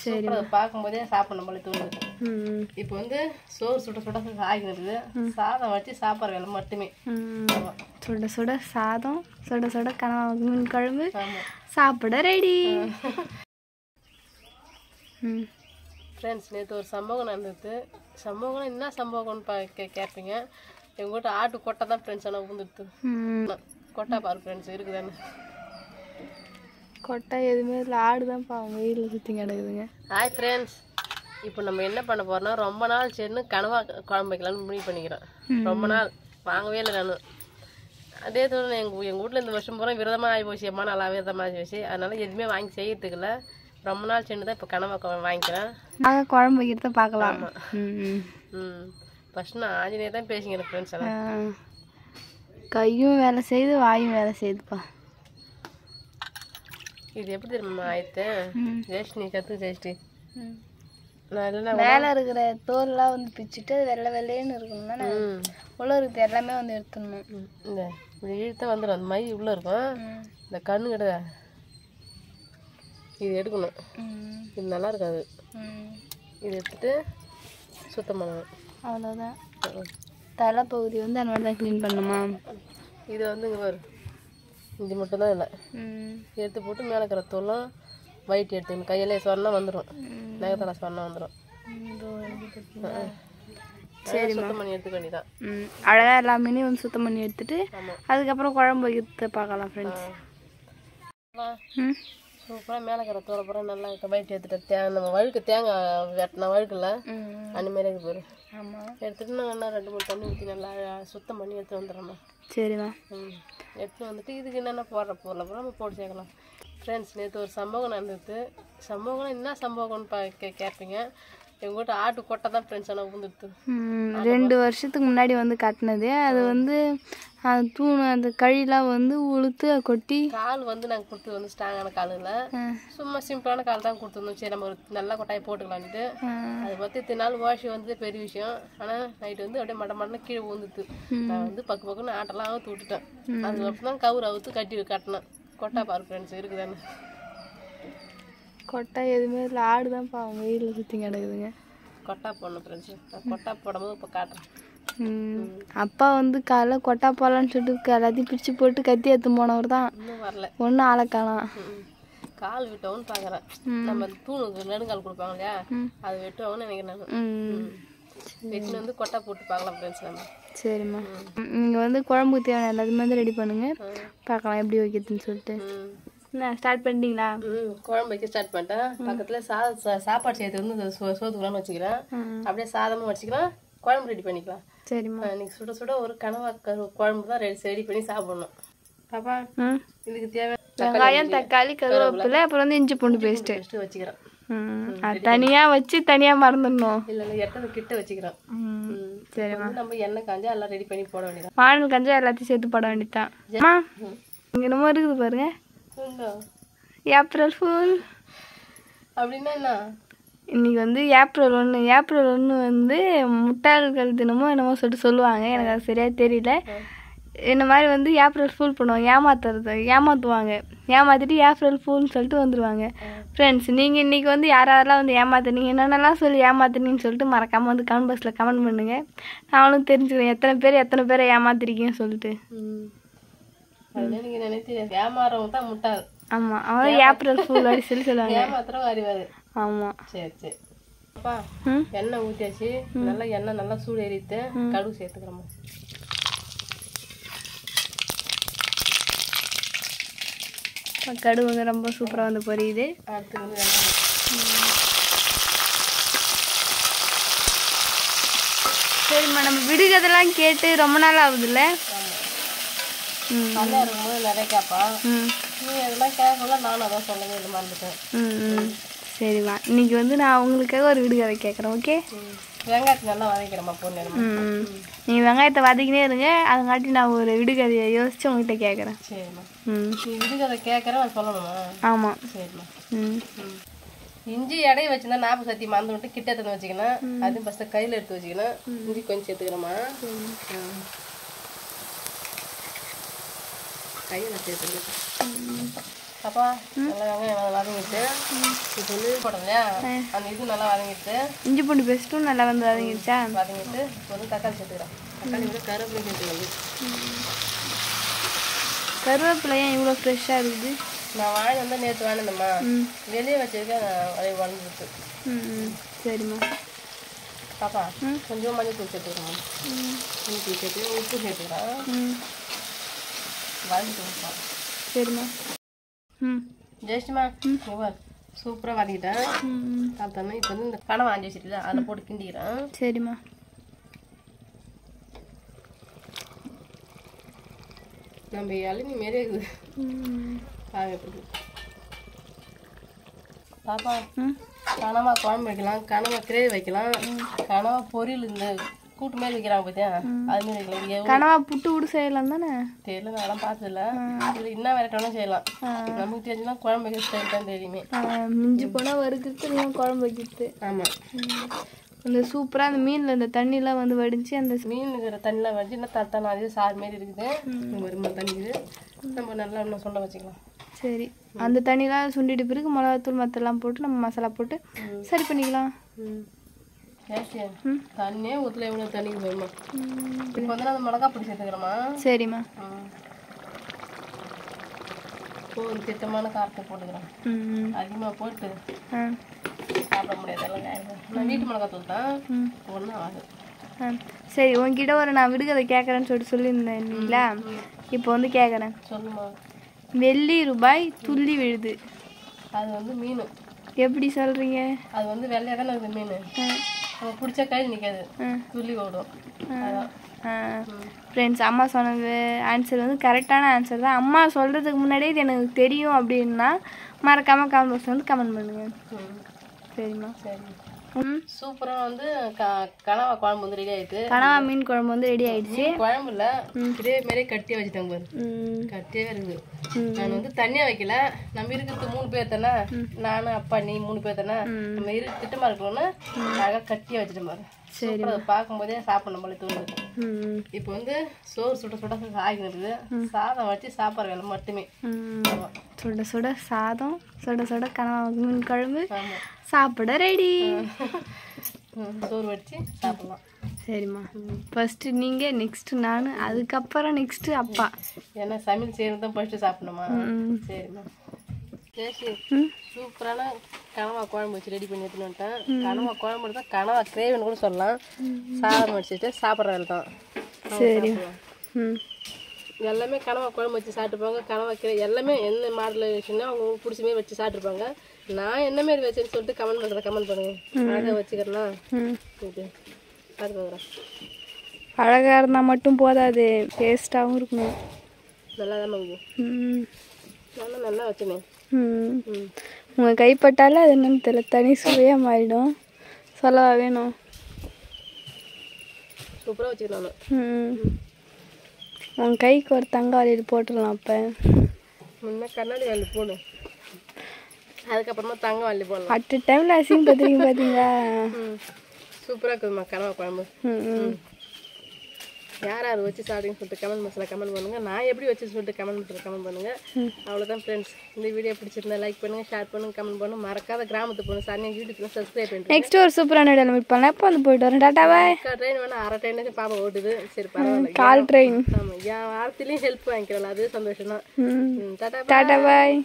சூப்பரா பார்க்கும்போதே சாப்பிடணும் போல தோணுது. இப்போ வந்து சோறு சுட சுட ஆகிடுது. சாதம் வச்சு சாப்பிட்ற வேலை மட்டுமே. சுட சுட சாதம், சுட சுட கனவா மீன் குழம்பு, சாப்பிட ரெடி. ஃப்ரெண்ட்ஸ், நேற்று ஒரு சம்பவம் நடந்தது. சம்பவம் என்ன சம்பவம்னு கேட்பீங்க. எங்கள் வீட்டு ஆட்டு கொட்டை தான் ஃப்ரெண்ட்ஸ் ஆனால் ஊந்துடுது. கொட்டை பாரு ஃப்ரெண்ட்ஸ் இருக்குதானே. கொட்டை எதுவுமே இல்லை, ஆடு தான் பாவம் வெயிலில் சுற்றி கிடக்குதுங்க. ஹாய் ஃப்ரெண்ட்ஸ், இப்போ நம்ம என்ன பண்ண போகிறோம்னா ரொம்ப நாள் சரின்னு கனவா குழம்பு வைக்கலாம்னு முடிவு பண்ணிக்கிறோம். ரொம்ப நாள் வாங்கவே இல்லை நான். அதே தவிர எங்கள் வீட்டில் இந்த வருஷம் பூரா விரதமாக ஆகி போச்சு. அம்மா நல்லா விரதமாக ஆகி போச்சு. அதனால எதுவுமே வாங்கி செய்யறதுக்குல ரொம்ப நாள் சென்று தான் இப்போ கனவா வாங்கிக்கிறேன். நாங்கள் குழம்பு வைக்கிறத பார்க்கலாம். ஃபஸ்ட்டு நான் ஆஞ்சநேயர் தான் பேசிக்கிறேன் ஃப்ரெண்ட்ஸ் எல்லாம். கையும் வேலை செய்யுது, வாயும் வேலை செய்யுதுப்பா. இது எப்படி தெரியுமா ஆயிடுத்து? ஜெயஸ்ரீ கற்று ஜெயஸ்ரீ மேலே இருக்கிற தோல்லாம் வந்து பிச்சுட்டு வெள்ளை வெள்ளைன்னு இருக்கணும்னா உள்ள இருக்கிறது எல்லாமே வந்து எடுத்துடணும். இந்த இப்படி இழுத்தா வந்துடும். அந்த மை உள்ளே இருக்கும். இந்த கண்ணு கிட்ட இது எடுக்கணும். இது நல்லா இருக்காது. இது எடுத்துட்டு சுத்தம் பண்ணணும். அவ்வளோதான். தலை பகுதி வந்து அந்த மாதிரி தான் க்ளீன் பண்ணணுமா? இது வந்து இங்கே வரும். இது மட்டும் தான் இல்லை. எடுத்து போட்டு மேலே இருக்கிற தோலும் வயிட்டு எடுத்துக்கணும். கையிலே சொன்னா வந்துடும். நகத்தலை சொன்னா வந்துடும். சரி, சுத்தம் பண்ணி எடுத்துக்க வேண்டியதான். அழகாக எல்லாமே வந்து சுத்தம் பண்ணி எடுத்துட்டு அதுக்கப்புறம் குழம்பு வைக்கிறத பார்க்கலாம் ஃப்ரெண்ட்ஸ். சூப்பராக மேலே இருக்கிற தோலை பூரா நல்லா வயிட்டு எடுத்துட்டு நம்ம வழுக்கு தேங்காய் வெட்டினா வழுக்குல அந்த மாதிரி இருக்கு போரு. எடுத்துட்டு நான் என்ன 2-3 தண்ணி ஊற்றி நல்லா சுத்தம் பண்ணி எடுத்து வந்துடுறோம்மா. சரிம்மா. எடுத்துன்னு வந்துட்டு இதுக்கு என்னென்ன போடுற பொருளை பூரா நம்ம போட்டு சேர்க்கலாம். ஃப்ரெண்ட்ஸ், நேற்று ஒரு சம்பவம் நடந்தது. சம்பவம் என்ன சம்பவம்னு கேட்பீங்க. எங்கள் வீட்டு ஆட்டு கொட்டை தான் ஃப்ரெண்ட்ஸ் ஆனால் ஊந்துடுது. 2 வருஷத்துக்கு முன்னாடி வந்து கட்டினது. அது வந்து தூணு அந்த கழிலாம் வந்து உளுத்து கொட்டி கால் வந்து நாங்கள் கொடுத்து வந்து ஸ்ட்ராங்கான காலில் சும்மா சிம்பிளான கால் தான் கொடுத்துருந்தோம். சரி நம்ம ஒரு நல்ல கொட்டாயை போட்டுக்கலான்ட்டு அதை பற்றி தினாலும் வாஷி வந்தது பெரிய விஷயம். ஆனால் நைட்டு வந்து அப்படியே மட்டன்னு கீழே ஊந்துட்டு நான் வந்து பக்குன்னு ஆட்டெல்லாம் அவுத்து விட்டுட்டேன். அதுக்கப்புறம் தான் கவுர் அவுத்து கட்டினேன். கொட்டா பாரு ஃப்ரெண்ட்ஸ் இருக்குதானே. கொட்டை எதுவுமே இல்லை, ஆடு தான் பாவம் வெயிலில் சுற்றி கிடக்குதுங்க. கொட்டா போடணும் ஃப்ரெண்ட்ஸு. கொட்டா போடும்போது இப்போ காட்டுறேன். அப்பா வந்து காலைல கொட்டா போடலான்னு சொல்லிட்டு எல்லாத்தையும் பிரித்து போட்டு கத்தி எடுத்து போனவர் தான். இன்னும் வரல. ஒன்றும் ஆளக்காலாம். கால் விட்டவன்னு பார்க்குறேன். நம்ம தூணுக்கு நெடுங்கால் கொடுப்பாங்க இல்லையா, அது வெட்டுவாங்கன்னு நினைக்கிறேன் நான். வெட்டின்னு வந்து கொட்டா போட்டு பார்க்கலாம் ஃப்ரெண்ட்ஸ் நம்ம. சரிம்மா. நீங்கள் வந்து குழம்புக்கு தேவையான எல்லாத்தையுமே வந்து ரெடி பண்ணுங்கள், பார்க்கலாம் எப்படி வைக்கிறதுன்னு சொல்லிட்டு. என்ன ஸ்டார்ட் பண்ணிட்டீங்களா? குழம்பு வைக்க ஸ்டார்ட் பண்ணிட்டேன். பக்கத்தில் சாப்பாடு சேர்த்து வந்து சோத்துக்கலாம்னு வச்சுக்கிறேன். அப்படியே சாதமும் வச்சுக்கலாம், குழம்பு ரெடி பண்ணிக்கலாம். சரிம்மா. இன்னைக்கு சுட சுட ஒரு கனவா குழம்பு தான் ரெடி பண்ணி சாப்பிடணும். பாப்பா, இதுக்கு தேவை வெங்காயம், தக்காளி, கருவேப்பிலை, அப்புறம் வந்து இஞ்சி பூண்டு பேஸ்ட்டு வச்சுக்கிறேன். அது தனியாக வச்சு தனியாக மறந்துடணும். இல்லை எட்டது கிட்ட வச்சுக்கிறேன். சரிம்மா. நம்ம எண்ணெய் காஞ்சா எல்லாம் ரெடி பண்ணி போட வேண்டியதான். வானல் காஞ்சா எல்லாத்தையும் சேர்த்து போட வேண்டியதான். இங்கே என்னமோ இருக்குது பாருங்க, ஏப்ரல் ஃபுல் அப்படின்னா என்ன? இன்னைக்கு வந்து ஏப்ரல் 1 வந்து முட்டாள்கள் தினமும் என்னமோ சொல்லுவாங்க. எனக்கு அது சரியாக தெரியல. இந்த மாதிரி வந்து ஏப்ரல் ஃபுல் பண்ணுவாங்க, ஏமாற்றுவாங்க. ஏமாற்றிட்டு ஏப்ரல் ஃபுல்னு சொல்லிட்டு வந்துடுவாங்க. ஃப்ரெண்ட்ஸ், நீங்கள் இன்றைக்கி வந்து யாரெல்லாம் வந்து ஏமாத்துனீங்க, என்னென்னலாம் சொல்லி ஏமாத்துனீங்கன்னு சொல்லிட்டு மறக்காமல் வந்து கமெண்ட் பாக்ஸில் கமெண்ட் பண்ணுங்கள். நானும் தெரிஞ்சுக்கிறேன் எத்தனை பேரை ஏமாத்திருக்கீங்கன்னு சொல்லிட்டு. நீங்கள் நினைத்து ஏமாறவங்க தான் முட்டாள். ஆமாம், அவன் ஏப்ரல் ஃபுல் அப்படி சொல்லுவாங்க. ஏமாத்திரம் அறிவாது. ஆமாம். சரி அப்பா, எண்ணெய் ஊற்றியாச்சு. நல்லா எண்ணெய் நல்லா சூடு ஏறிட்டு கடுகு சேர்த்துக்கிறோமா. கடுகு வந்து ரொம்ப சூப்பராக வந்து பொரியுது. அடுத்து வந்து சரிம்மா, நம்ம விடுகதெல்லாம் கேட்டு ரொம்ப நாள் ஆகுதுல்ல. நல்லா இருக்கும்போது நிறைய கேட்பான். நீ அதெல்லாம் கேட்கல, நானும் அதான் சொல்லவே இல்லை, மறந்துட்டேன். சரிம்மா, இன்னைக்கு வந்து நான் உங்களுக்காக ஒரு விடுகதை கேட்குறேன். ஓகே? வெங்காயத்தை நல்லா வதக்கிறேம்மா பொண்ணு. நீங்கள் வெங்காயத்தை வதக்கினே இருங்க, அதுங்காட்டி நான் ஒரு விடுகதையை யோசிச்சு உங்ககிட்ட கேட்குறேன். சரிம்மா. நீ விடுகதை கேட்குறேன், நான் சொல்லணுமா? ஆமாம். சரிம்மா. இஞ்சி இடையை வச்சுருந்தா ஞாபகம் சத்தி மறந்து விட்டு கிட்ட எடுத்து வச்சுக்கணும். அதுவும் ஃபஸ்ட்டு கையில் எடுத்து வச்சுக்கணும். இஞ்சி கொஞ்சம் சேர்த்துக்கிறோமா. கையில் சேர்த்துக்கிட்டு அப்பா நல்லா வெங்காயம் நல்லா வதங்கிட்டு இப்போ வந்து போட்டோம் இல்லையா அந்த இது நல்லா வதங்கிட்டு இஞ்சி பூண்டு பேஸ்ட்டும் நல்லா வந்து வதங்கிடுச்சா? வதங்கிட்டு இப்போ வந்து தக்காளி சேர்த்துக்கிறேன். தக்காளி விட கருவேப்பிலை சேர்த்துக்கிறது. கருவேப்பிலை ஏன் இவ்வளோ ஃப்ரெஷ்ஷாக இருக்குது? நான் வாங்கி வந்து நேற்று வாங்கினேம்மா, வெளியே வச்சிருக்கேன் அதை வளர்ந்துருக்கு. சரிம்மா. பாப்பா கொஞ்சம் மஞ்சள் தூள் சேர்த்துக்கிறோம். மஞ்சள் தூள் சேர்த்து உப்பு சேர்த்துக்கிறேன். வதக்கிட்டு சரிம்மா. ஜெயஸ்டிமா சூப்பராக வதக்கிட்டேன். பார்த்தோன்னா இப்போ வந்து இந்த கனவை ஆஞ்சி வச்சுருக்கல அதில் போட்டு கிண்டிக்கிறேன். சரிம்மா. நம்ம இளநீ மாரியே இருக்குது. எப்படி பாப்பா கனவா குழம்பு வைக்கலாம், கனவா கிரேவி வைக்கலாம், கனவா பொரியல் இந்த கூட்டு மாரி வைக்கிறாங்க பார்த்தியா அது மாதிரி வைக்கலாம். கனவா புட்டு கூட செய்யலாம் தானே? தெரியல, நான் பார்த்ததில்ல. இதில் என்ன வெரைட்டாலும் செய்யலாம். நமக்கு தெரிஞ்சுன்னா குழம்பு வைக்கிற ஸ்டைல் தான் தெரியுமே. மிஞ்சி போனால் வறுக்கிறது நீ குழம்பு வைக்கிறது. ஆமாம். அந்த சூப்பராக அந்த மீனில் இந்த தண்ணிலாம் வந்து வடிச்சு அந்த மீன் இருக்கிற தண்ணிலாம் வடிச்சு இன்னும் தட்டான அதே சாறு மாரி இருக்குது. வருமா தண்ணி இருக்குது, நம்ம நல்லா இன்னும் சொல்ல வச்சுக்கலாம். சரி, அந்த தண்ணிலாம் சுண்டிட்டு பிறகு மிளகாத்தூள் மற்றெல்லாம் போட்டு நம்ம மசாலா போட்டு சரி பண்ணிக்கலாம். தண்ணியே ஊற்றல, எவ்வளோ தண்ணிக்கு போயிடுமா. இப்போ வந்து அந்த மிளகா பொடி சேர்த்துக்கிறோமா? சரிம்மா. ஒரு திட்டமான காரத்தை போட்டுக்கிறேன். அதிகமாக போட்டு சாப்பிட முடியாது, எல்லாம் காயிடும். நான் வீட்டு மிளகாத்தூள் தான், ஒன்றும் ஆகுது. சரி, உங்ககிட்ட ஒரு நான் விடுகதை கேட்குறேன்னு சொல்லியிருந்தேன் இல்லைங்களா? இப்போ வந்து கேட்குறேன். சொல்லுமா. வெள்ளி ரூபாய் துள்ளி விழுது. அது வந்து மீன். எப்படி சொல்கிறீங்க? அது வந்து வெள்ளையாக தானே இருக்குது மீன். நம்ம பிடிச்ச கை நிற்காது, துள்ளி ஓடும். ஃப்ரெண்ட்ஸ், அம்மா சொன்னது ஆன்சர் வந்து கரெக்டான ஆன்சர் தான். அம்மா சொல்கிறதுக்கு முன்னாடியே இது எனக்கு தெரியும் அப்படின்னா மறக்காமல் கமெண்ட் பாக்ஸ் வந்து கமெண்ட் பண்ணுங்கள். சரிம்மா. சரி. சூப்பராக வந்து கனவா குழம்பு வந்து ரெடி ஆயிடுச்சு. கனவா மீன் குழம்பு வந்து ரெடி ஆயிடுச்சு. குழம்பு இல்லை, இதே மாதிரி கட்டியாக வச்சுட்டாங்க பாரு. கட்டியாக இருக்குது. நான் வந்து தனியாக வைக்கல, நம்ம இருக்கிறது 3 பேர் தானே, நானும் அப்பா நீ 3 பேர் தானே, நம்ம திட்டமாக இருக்கணும்னு அழகாக கட்டியாக வச்சுட்டேன் பாரு. சரி, அதை பார்க்கும்போதே சாப்பிடணும் போல தோணுது. இப்போ வந்து சோறு சுட சுட ஆகிடுது, சாதம் வச்சு சாப்பிட்ற வேலை மட்டுமே. சுட சுட சாதம், சுட சுட கனவா மீன் குழம்பு, சாப்பிட ரெடி. சோறு வச்சு சாப்பிடலாம். சரிம்மா. ஃபர்ஸ்ட் நீங்கள், நெக்ஸ்ட் நான், அதுக்கப்புறம் நெக்ஸ்ட் அப்பா. ஏன்னா சமையல் செய்யறது தான் ஃபர்ஸ்ட் சாப்பிடணுமா? சரிம்மா. சரி, சூப்பரான கனவா குழம்பு வச்சு ரெடி பண்ணி எடுத்துன்னு வந்துட்டேன். கனவா குழம்பு தான் கனவா கிரேவின்னு கூட சொல்லலாம். சாதம் வச்சுட்டு சாப்பிட்ற வேலை தான். சரி. எல்லாமே கனவா குழம்பு வச்சு சாப்பிட்டுப்பாங்க. கனவா கிரேவி எல்லாமே என்ன மாடல் வச்சுன்னா அவங்க பிடிச்ச மாரி வச்சு சாப்பிட்ருப்பாங்க. நான் என்ன மாரி வச்சேன்னு சொல்லிட்டு கமெண்ட் பண்ணுங்க. அழகாக வச்சுக்கிறேன்னா இது பார்த்து அழகாக இருந்தால் மட்டும் போதாது, டேஸ்ட்டாகவும் இருக்கணும். நல்லா தான் நானும் நல்லா வச்சுனேன். உங்கள் கைப்பட்டாலே அது என்னன்னு தெரியல, தனி சுவையாக மாறிடும். சொல்லவா வேணும்? சூப்பராக வச்சுக்கணும். உங்கள் கைக்கு ஒரு தங்க வளையல் போட்டுடலாம். அப்போ முன்ன கண்ணாடி வளையல் போடு, அதுக்கப்புறமா தங்க வளையல் போடலாம். அட் டைமில் அசிங்க பார்த்தீங்களா? சூப்பராக இருக்குதுமா கனவா குழம்பு. யார் யார் வச்சு சாப்பிடுங்கன்னு சொல்லிட்டு கமெண்ட் பாக்ஸில் கமெண்ட் பண்ணுங்கள். நான் எப்படி வச்சு சொல்லிட்டு கமெண்ட் பாக்ஸில் கமெண்ட் பண்ணுங்கள். அவ்வளோதான் ஃப்ரெண்ட்ஸ். இந்த வீடியோ பிடிச்சிருந்தா லைக் பண்ணுங்கள், ஷேர் பண்ணுங்கள், கமெண்ட் பண்ணுங்கள். மறக்காத கிராமத்து போகணும் சார், யூடியூப்ல சப்ஸ்கிரைப் பண்ணுங்கள். நெக்ஸ்ட் ஒரு சூப்பரான வீடியோ மீட் பண்ணலாம். எப்போ வந்து போயிட்டு வரேன். டாட்டா பாய். ட்ரெயின் வேணா அரை ட்ரெயின் பாப்பா ஓட்டுது. சரி பரவாயில்ல, கால் ட்ரெயின். ஆமாம், என் வாரத்துலேயும் ஹெல்ப் வாங்கிக்கிறோம், அது சந்தோஷம் தான். டாட்டா பாய்.